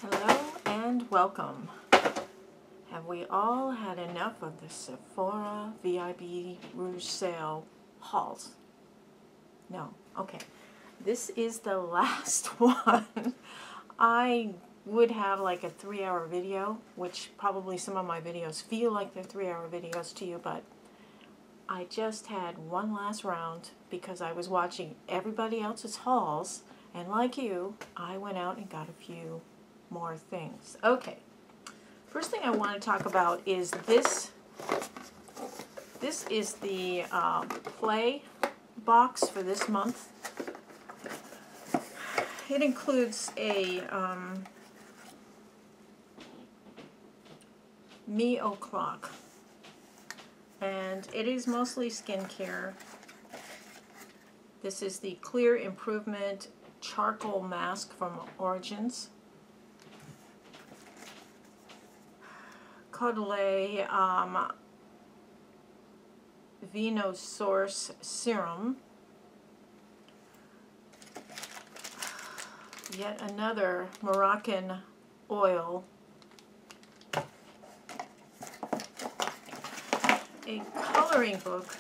Hello and welcome. Have we all had enough of the Sephora VIB Sale hauls? No. Okay. This is the last one. I would have like a 3-hour video, which probably some of my videos feel like they're 3-hour videos to you, but I just had one last round because I was watching everybody else's hauls, and like you, I went out and got a few more things. Okay, first thing I want to talk about is this. This is the play box for this month. It includes a Me O'Clock, and it is mostly skincare. This is the Clear Improvement Charcoal Mask from Origins. Caudalie Vino Source Serum. Yet another Moroccan oil. A coloring book.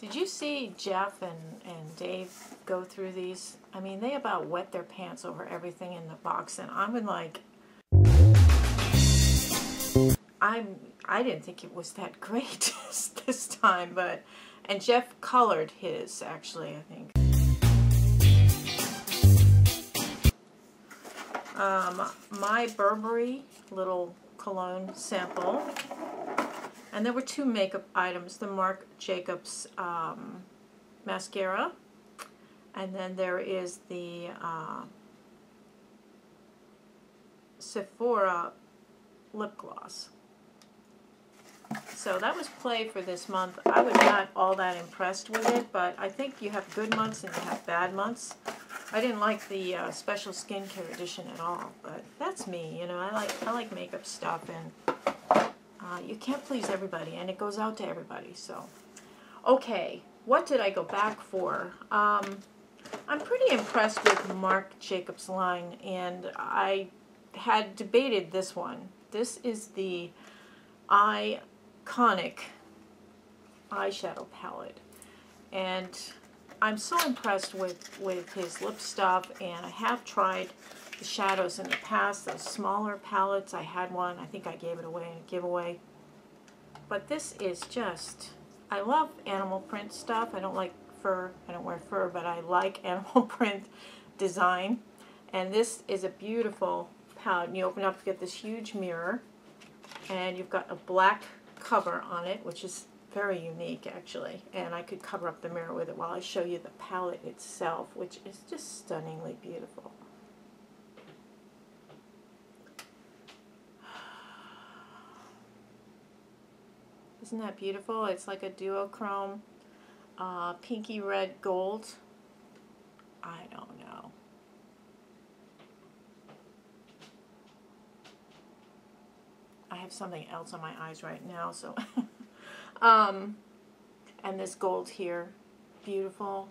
Did you see Jeff and Dave go through these? I mean, they about wet their pants over everything in the box, and I'm like, I didn't think it was that great this time, but, and Jeff colored his, actually, I think. My Burberry little cologne sample. And there were two makeup items, the Marc Jacobs mascara, and then there is the Sephora lip gloss. So that was play for this month. I was not all that impressed with it, but I think you have good months and you have bad months. I didn't like the special skincare edition at all, but that's me. You know, I like makeup stuff, and you can't please everybody, and it goes out to everybody. So, okay, what did I go back for? I'm pretty impressed with Marc Jacobs' line, and I had debated this one. This is the Eye-Conic eyeshadow palette, and I'm so impressed with his lip stuff, and I have tried the shadows in the past, those smaller palettes. I had one, I think I gave it away in a giveaway. But this is just, I love animal print stuff. I don't like fur, I don't wear fur, but I like animal print design. And this is a beautiful palette. And you open up, you get this huge mirror, and you've got a black cover on it, which is very unique actually, and I could cover up the mirror with it while I show you the palette itself, which is just stunningly beautiful. Isn't that beautiful? It's like a duochrome, pinky red gold. I don't know. I have something else on my eyes right now, so and this gold here, beautiful.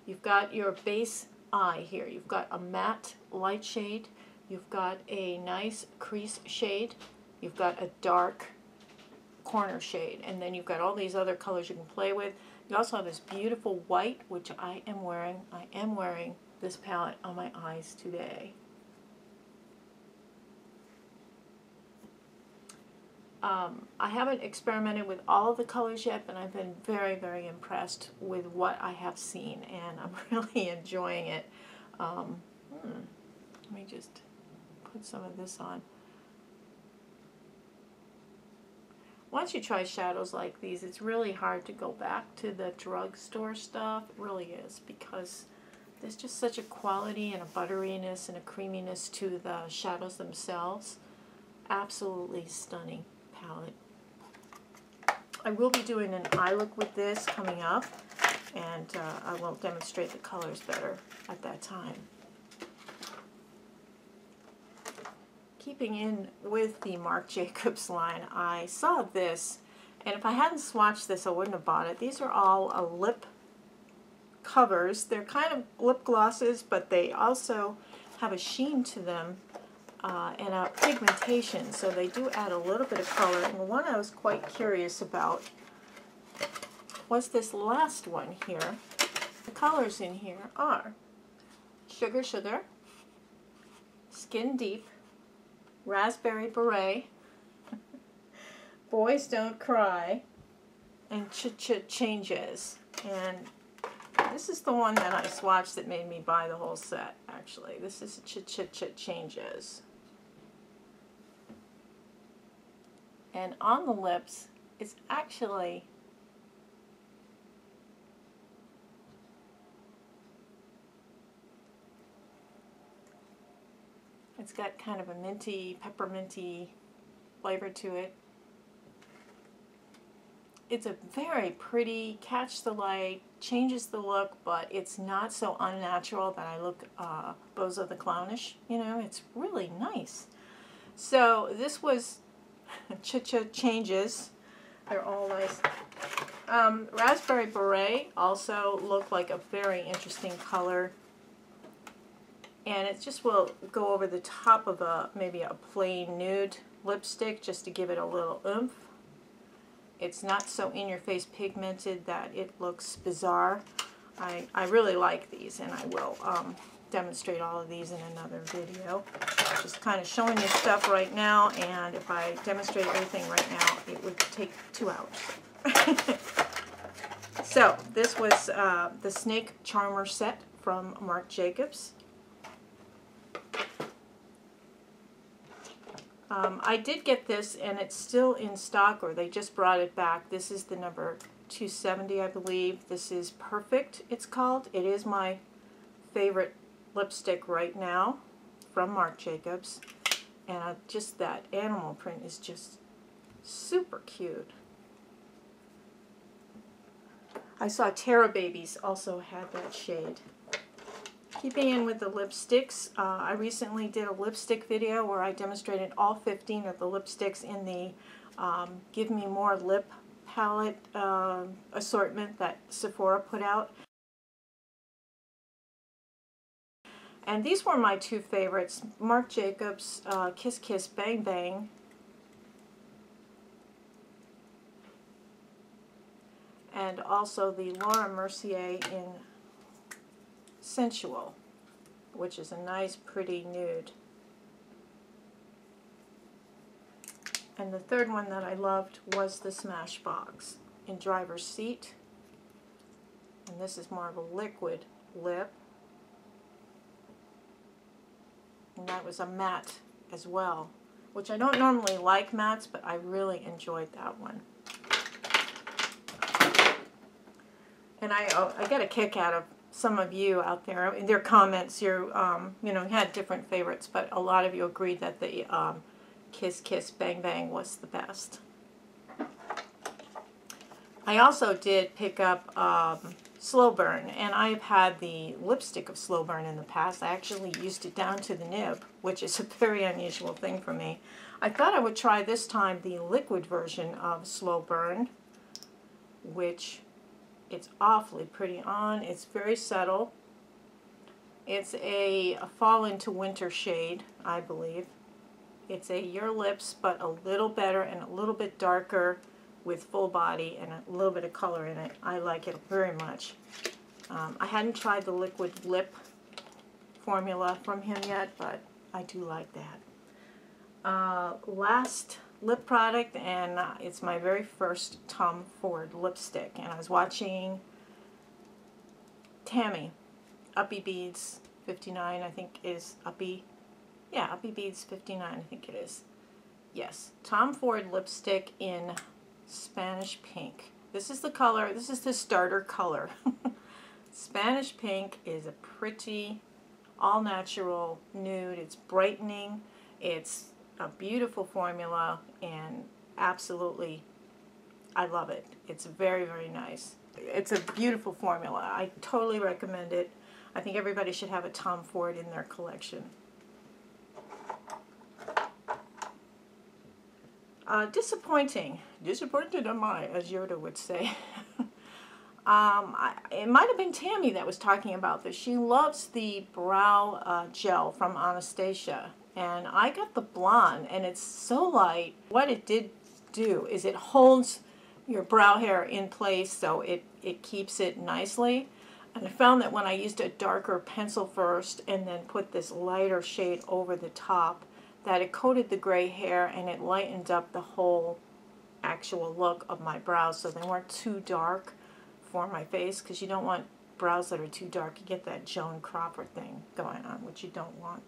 You've got your base eye here. You've got a matte light shade. You've got a nice crease shade. You've got a dark corner shade, and then you've got all these other colors you can play with. You also have this beautiful white, which I am wearing. I am wearing this palette on my eyes today. I haven't experimented with all of the colors yet, but I've been very, very impressed with what I have seen, and I'm really enjoying it. Let me just put some of this on. Once you try shadows like these, it's really hard to go back to the drugstore stuff. It really is, because there's just such a quality and a butteriness and a creaminess to the shadows themselves. Absolutely stunning palette. I will be doing an eye look with this coming up, and I will demonstrate the colors better at that time. Keeping in with the Marc Jacobs line, I saw this, and if I hadn't swatched this, I wouldn't have bought it. These are all lip covers. They're kind of lip glosses, but they also have a sheen to them and a pigmentation, so they do add a little bit of color. And the one I was quite curious about was this last one here. The colors in here are Sugar Sugar, Skin Deep, Raspberry Beret, Boys Don't Cry, and Changes. And this is the one that I swatched that made me buy the whole set, actually. This is Changes. And on the lips, it's actually it's got kind of a minty, pepperminty flavor to it. It's a very pretty, catch the light, changes the look, but it's not so unnatural that I look Bozo the Clownish. You know, it's really nice. So this was Changes. They're all nice. Raspberry Beret also looked like a very interesting color. And it just will go over the top of maybe a plain nude lipstick just to give it a little oomph. It's not so in-your-face pigmented that it looks bizarre. I really like these, and I will demonstrate all of these in another video. Just kind of showing you stuff right now, and if I demonstrate everything right now, it would take 2 hours. So, this was the Snake Charmer set from Marc Jacobs. I did get this, and it's still in stock, or they just brought it back. This is the number 270, I believe. This is Perfect, it's called. It is my favorite lipstick right now from Marc Jacobs. And just that animal print is just super cute. I saw Terra Babies also had that shade. Keeping in with the lipsticks, I recently did a lipstick video where I demonstrated all 15 of the lipsticks in the Give Me More Lip palette assortment that Sephora put out. And these were my 2 favorites, Marc Jacobs Kiss Kiss Bang Bang, and also the Laura Mercier in Sensual, which is a nice, pretty nude. And the third one that I loved was the Smashbox in Driver's Seat. And this is more of a liquid lip. And that was a matte as well, which I don't normally like mattes, but I really enjoyed that one. And I get a kick out of some of you out there in their comments. You know, had different favorites, but a lot of you agreed that the Kiss Kiss Bang Bang was the best. I also did pick up Slow Burn, and I've had the lipstick of Slow Burn in the past. I actually used it down to the nib, which is a very unusual thing for me. I thought I would try this time the liquid version of Slow Burn, which it's awfully pretty on. It's very subtle. It's a fall into winter shade, I believe. It's a Your Lips, but a little better and a little bit darker with full body and a little bit of color in it. I like it very much. I hadn't tried the liquid lip formula from him yet, but I do like that. Last lip product, and it's my very first Tom Ford lipstick, and I was watching Tammy, Uppy Beads 59, I think is Uppy, yeah, Uppy Beads 59, I think it is. Yes, Tom Ford lipstick in Spanish Pink. This is the color, this is the starter color. Spanish Pink is a pretty, all-natural nude. It's brightening, it's a beautiful formula, and absolutely, I love it. It's very, very nice. It's a beautiful formula. I totally recommend it. I think everybody should have a Tom Ford in their collection. Disappointing. Disappointed am I, as Yoda would say. It might have been Tammy that was talking about this. She loves the brow gel from Anastasia. And I got the blonde, and it's so light. What it did do is it holds your brow hair in place, so it keeps it nicely. And I found that when I used a darker pencil first and then put this lighter shade over the top, that it coated the gray hair and it lightened up the whole actual look of my brows, so they weren't too dark for my face, because you don't want brows that are too dark. You get that Joan Crawford thing going on, which you don't want.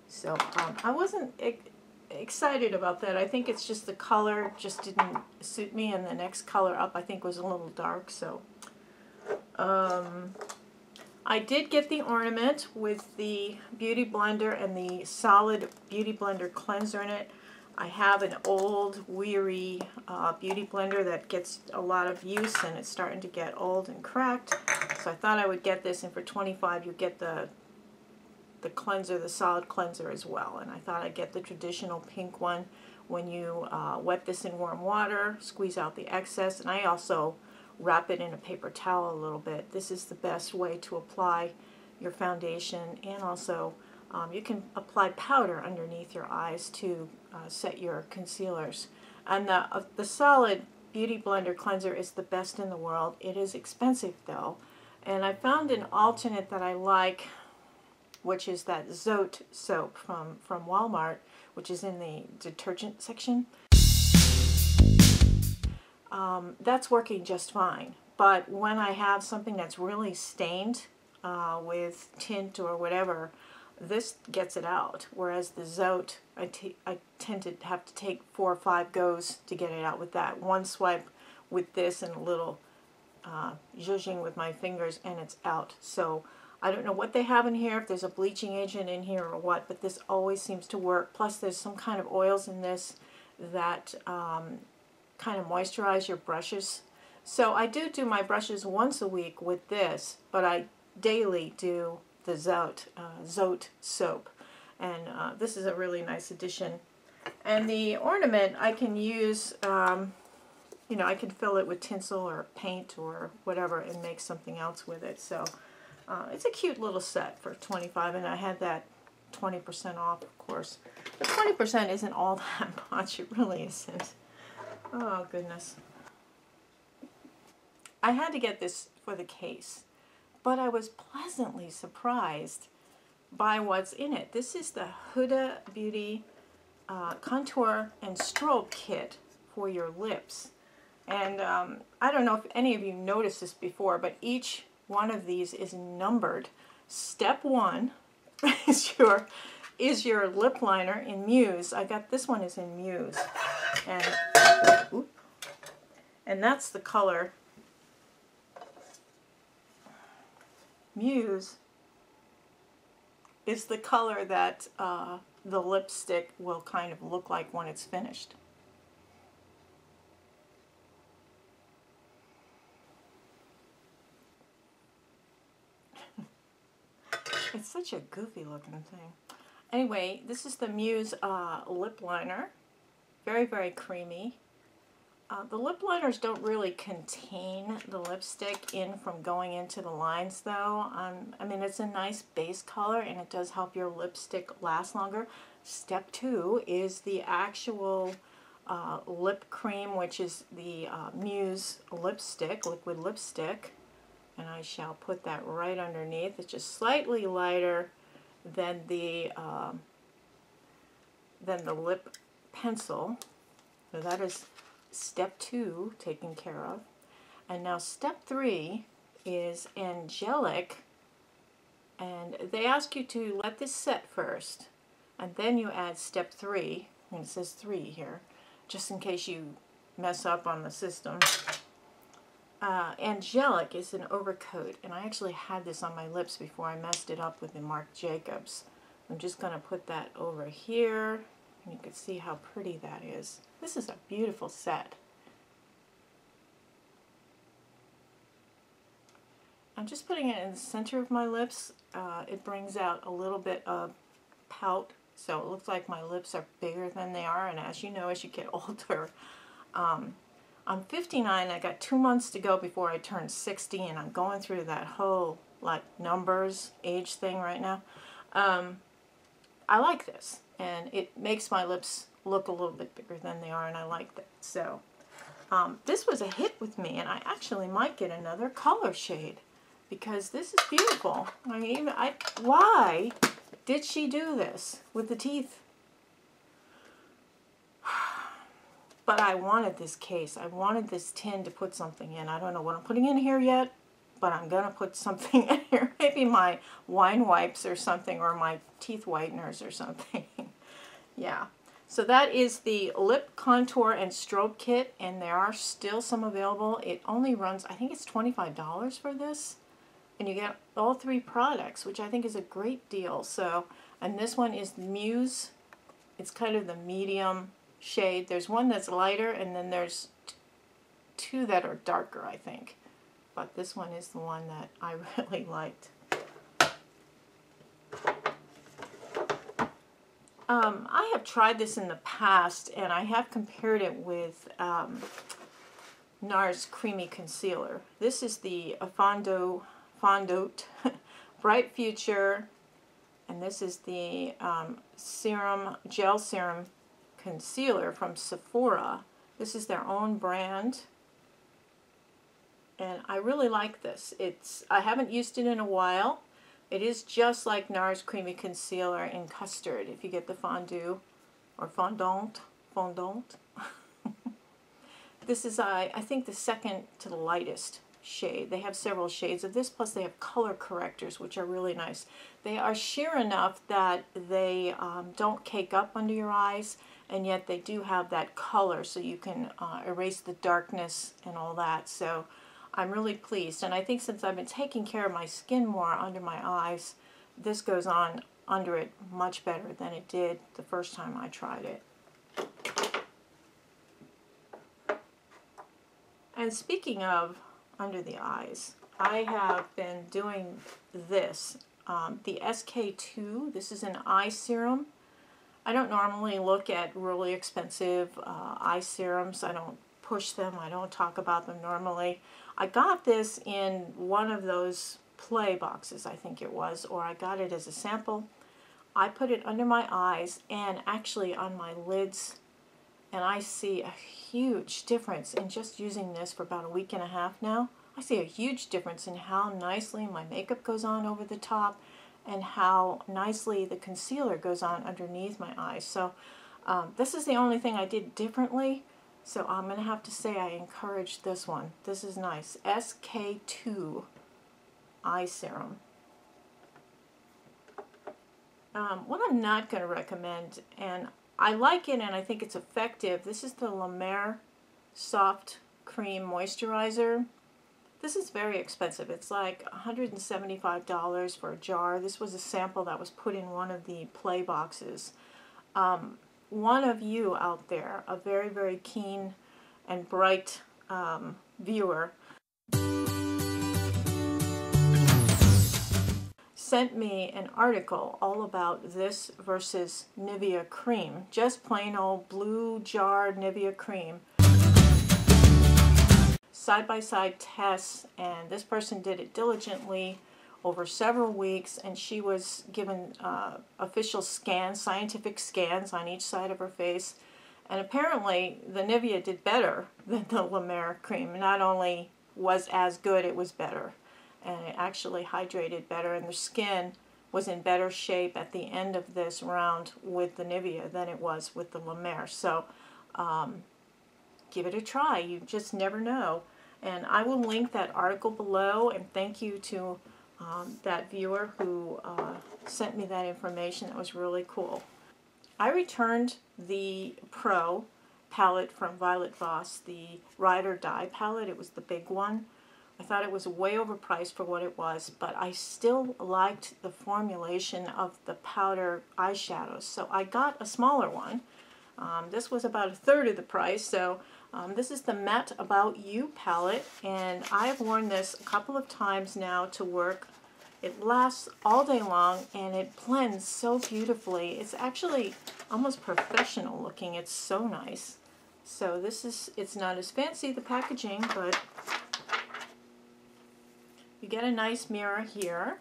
So I wasn't excited about that. I think it's just the color just didn't suit me, and the next color up I think was a little dark. So I did get the Ornament with the Beauty Blender and the solid Beauty Blender cleanser in it. I have an old, weary Beauty Blender that gets a lot of use, and it's starting to get old and cracked. So I thought I would get this, and for $25 you get the cleanser, the solid cleanser as well. And I thought I'd get the traditional pink one. When you wet this in warm water, squeeze out the excess, and I also wrap it in a paper towel a little bit. This is the best way to apply your foundation, and also you can apply powder underneath your eyes to set your concealers. And the solid Beauty Blender cleanser is the best in the world. It is expensive though, and I found an alternate that I like, which is that Zote soap from Walmart, which is in the detergent section. That's working just fine. But when I have something that's really stained with tint or whatever, this gets it out. Whereas the Zote, I tend to have to take 4 or 5 goes to get it out with that. One swipe with this and a little zhuzhing with my fingers, and it's out. So I don't know what they have in here, if there's a bleaching agent in here or what, but this always seems to work. Plus there's some kind of oils in this that kind of moisturize your brushes. So I do my brushes once a week with this, but I daily do the Zote soap. And this is a really nice addition. And the Ornament I can use, you know, I can fill it with tinsel or paint or whatever and make something else with it. So it's a cute little set for $25, and I had that 20% off, of course. But 20% isn't all that much. It really isn't. Oh, goodness. I had to get this for the case, but I was pleasantly surprised by what's in it. This is the HUDA Beauty Contour and Strobe Kit for your lips. And I don't know if any of you noticed this before, but each one of these is numbered. Step 1 is your lip liner in Muse. I got this one is in Muse, and that's the color. Muse is the color that the lipstick will kind of look like when it's finished. It's such a goofy looking thing. Anyway, this is the Muse lip liner. Very, very creamy. The lip liners don't really contain the lipstick in from going into the lines though. I mean, it's a nice base color and it does help your lipstick last longer. Step 2 is the actual lip cream, which is the Muse lipstick, liquid lipstick. And I shall put that right underneath. It's just slightly lighter than the lip pencil. So that is step 2 taken care of. And now step 3 is angelic. And they ask you to let this set first. And then you add step 3. And it says 3 here, just in case you mess up on the system. Angelic is an overcoat, and I actually had this on my lips before I messed it up with the Marc Jacobs. I'm just going to put that over here, and you can see how pretty that is. This is a beautiful set. I'm just putting it in the center of my lips. It brings out a little bit of pout, so it looks like my lips are bigger than they are, and as you know, as you get older, I'm 59. I got 2 months to go before I turn 60, and I'm going through that whole like numbers, age thing right now. I like this, and it makes my lips look a little bit bigger than they are, and I like that. So this was a hit with me, and I actually might get another color shade because this is beautiful. I mean, why did she do this with the teeth? But I wanted this case. I wanted this tin to put something in. I don't know what I'm putting in here yet, but I'm going to put something in here. Maybe my wine wipes or something, or my teeth whiteners or something. Yeah. So that is the Lip Contour and Strobe Kit, and there are still some available. It only runs, I think it's $25 for this, and you get all 3 products, which I think is a great deal. So, and this one is Muse. It's kind of the medium shade. There's one that's lighter, and then there's 2 that are darker, I think. But this one is the one that I really liked. I have tried this in the past, and I have compared it with NARS Creamy Concealer. This is the Fondant Bright Future, and this is the Gel Serum Concealer from Sephora. This is their own brand, and I really like this. I haven't used it in a while. It is just like NARS Creamy Concealer in Custard, if you get the fondue, or fondant. This is, I think, the second to the lightest shade. They have several shades of this, plus they have color correctors, which are really nice. They are sheer enough that they don't cake up under your eyes, and yet they do have that color, so you can erase the darkness and all that. So I'm really pleased, and I think since I've been taking care of my skin more under my eyes, this goes on under it much better than it did the first time I tried it. And speaking of under the eyes, I have been doing this, the SK2. This is an eye serum. I don't normally look at really expensive eye serums. I don't push them. I don't talk about them normally. I got this in one of those play boxes, I think it was, or I got it as a sample. I put it under my eyes and actually on my lids, and I see a huge difference in just using this for about a week and a half now. I see a huge difference in how nicely my makeup goes on over the top and how nicely the concealer goes on underneath my eyes. So this is the only thing I did differently. So I'm going to have to say I encourage this one. This is nice. SK2 Eye Serum. What I'm not going to recommend, and I like it and I think it's effective, this is the La Mer Soft Cream Moisturizer. This is very expensive. It's like $175 for a jar. This was a sample that was put in one of the play boxes. One of you out there, a very, very keen and bright viewer, sent me an article all about this versus Nivea cream. Just plain old blue jar Nivea cream. Side-by-side tests, and this person did it diligently over several weeks, and she was given official scans, scientific scans on each side of her face, and apparently the Nivea did better than the La Mer cream. Not only was as good, it was better, and it actually hydrated better, and the skin was in better shape at the end of this round with the Nivea than it was with the La Mer. So give it a try. You just never know. And I will link that article below, and thank you to that viewer who sent me that information. That was really cool. I returned the Pro palette from Violet Voss, the Ride or Die palette. It was the big one. I thought it was way overpriced for what it was, but I still liked the formulation of the powder eyeshadows, so I got a smaller one. This was about a third of the price, so this is the Matte About You palette, and I've worn this a couple of times now to work. It lasts all day long, and it blends so beautifully. It's actually almost professional looking. It's so nice. So this is, it's not as fancy, the packaging, but you get a nice mirror here.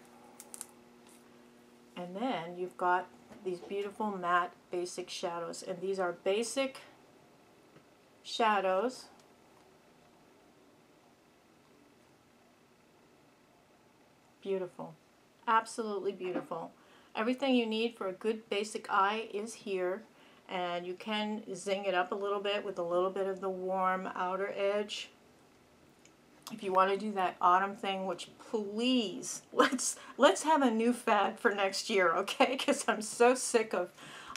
And then you've got these beautiful matte basic shadows. And these are basic shadows. Beautiful. Absolutely beautiful. Everything you need for a good basic eye is here. And you can zing it up a little bit with a little bit of the warm outer edge. If you want to do that autumn thing, which please, let's have a new fad for next year, okay? Because I'm so sick of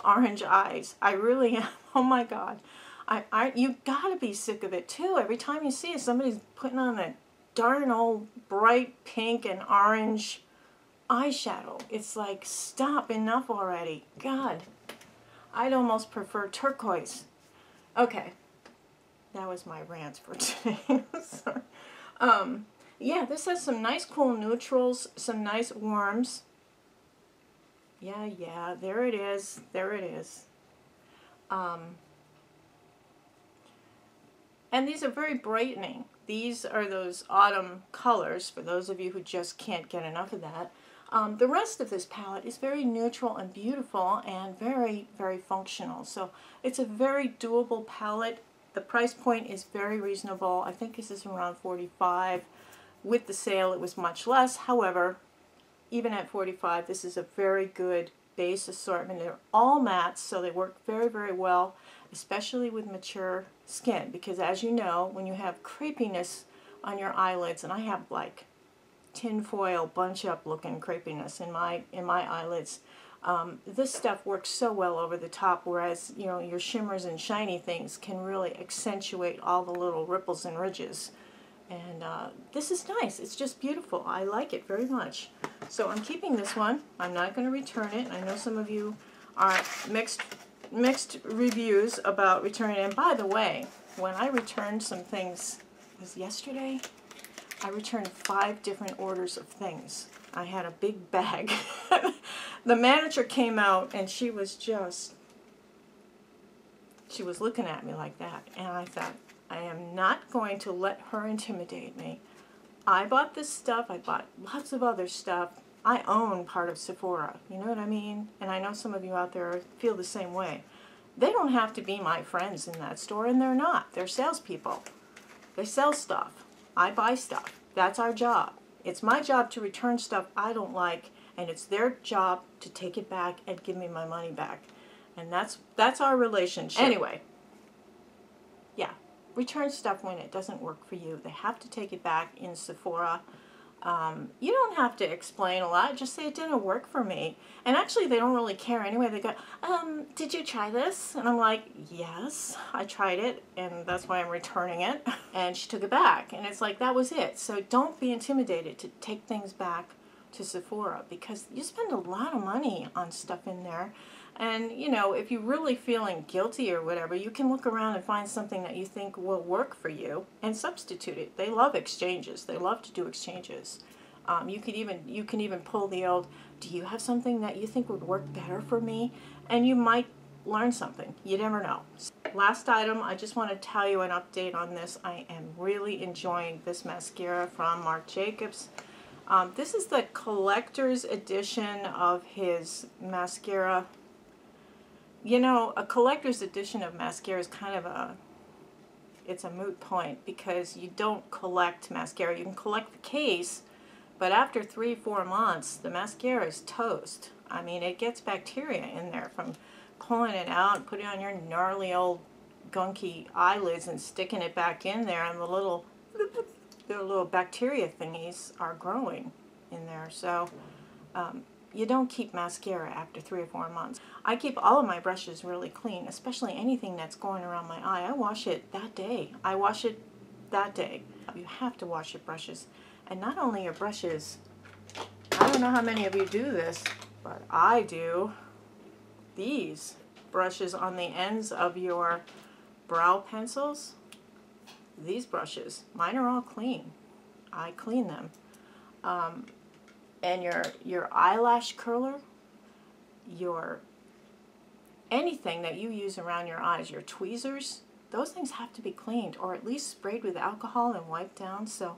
orange eyes. I really am. Oh my God. You gotta be sick of it too. Every time you see it, somebody's putting on that darn old bright pink and orange eyeshadow. It's like, stop, enough already. God, I'd almost prefer turquoise. Okay, that was my rant for today. Sorry. Yeah, this has some nice cool neutrals, some nice warms. Yeah, there it is. There it is. And these are very brightening. These are those autumn colors, for those of you who just can't get enough of that. The rest of this palette is very neutral and beautiful and very, very functional. So it's a very doable palette. The price point is very reasonable. I think this is around $45. With the sale, it was much less. However, even at $45, this is a very good base assortment. They're all mattes, so they work very, very well, especially with mature skin. Because as you know, when you have crepiness on your eyelids, and I have like tinfoil bunch-up looking crepiness in my eyelids, this stuff works so well over the top, whereas, you know, your shimmers and shiny things can really accentuate all the little ripples and ridges. And this is nice. It's just beautiful. I like it very much. So I'm keeping this one. I'm not going to return it. I know some of you are mixed reviews about returning it. And by the way, when I returned some things, it was yesterday, I returned 5 different orders of things. I had a big bag. The manager came out and she was looking at me like that. And I thought, I am not going to let her intimidate me. I bought this stuff. I bought lots of other stuff. I own part of Sephora. You know what I mean? And I know some of you out there feel the same way. They don't have to be my friends in that store, and they're not. They're salespeople. They sell stuff. I buy stuff. That's our job. It's my job to return stuff I don't like, and it's their job to take it back and give me my money back. And that's our relationship. Anyway, yeah, return stuff when it doesn't work for you. They have to take it back in Sephora. You don't have to explain a lot. Just say it didn't work for me. And actually, they don't really care anyway. They go, did you try this? And I'm like, yes, I tried it, and that's why I'm returning it. And she took it back. And it's like, that was it. So don't be intimidated to take things back to Sephora, because you spend a lot of money on stuff in there. And, you know, if you're really feeling guilty or whatever, you can look around and find something that you think will work for you and substitute it. They love exchanges. They love to do exchanges. You can even pull the old, do you have something that you think would work better for me? And you might learn something. You never know. Last item, I just want to tell you an update on this. I am really enjoying this mascara from Marc Jacobs. This is the collector's edition of his mascara. You know, a collector's edition of mascara is kind of it's a moot point, because you don't collect mascara. You can collect the case, but after 3-4 months, the mascara is toast. I mean, it gets bacteria in there from pulling it out and putting it on your gnarly old gunky eyelids and sticking it back in there, and the little bacteria thingies are growing in there. So you don't keep mascara after 3 or 4 months. I keep all of my brushes really clean, especially anything that's going around my eye. I wash it that day. I wash it that day. You have to wash your brushes. And not only your brushes, I don't know how many of you do this, but I do. These brushes on the ends of your brow pencils, these brushes, mine are all clean. I clean them. And your eyelash curler, anything that you use around your eyes, your tweezers, those things have to be cleaned, or at least sprayed with alcohol and wiped down. So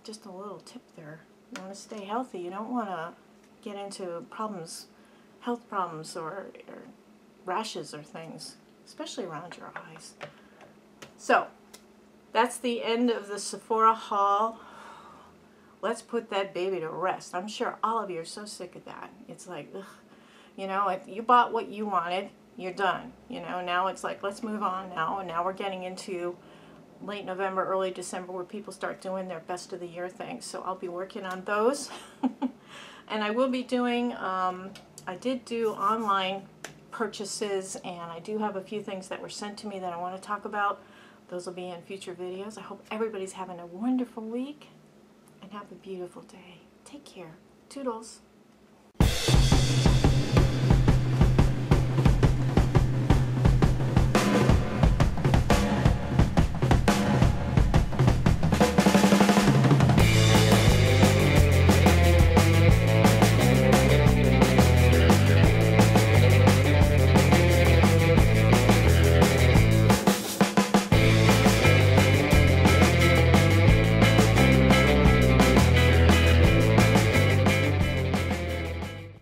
just a little tip there. You want to stay healthy. You don't want to get into problems, health problems, or rashes or things, especially around your eyes. So that's the end of the Sephora haul. Let's put that baby to rest. I'm sure all of you are so sick of that. It's like, ugh, you know, if you bought what you wanted, you're done. You know, now it's like, let's move on now. And now we're getting into late November, early December, where people start doing their best of the year things. So I'll be working on those. And I will be doing, I did do online purchases, and I do have a few things that were sent to me that I want to talk about. Those will be in future videos. I hope everybody's having a wonderful week, and have a beautiful day. Take care. Toodles.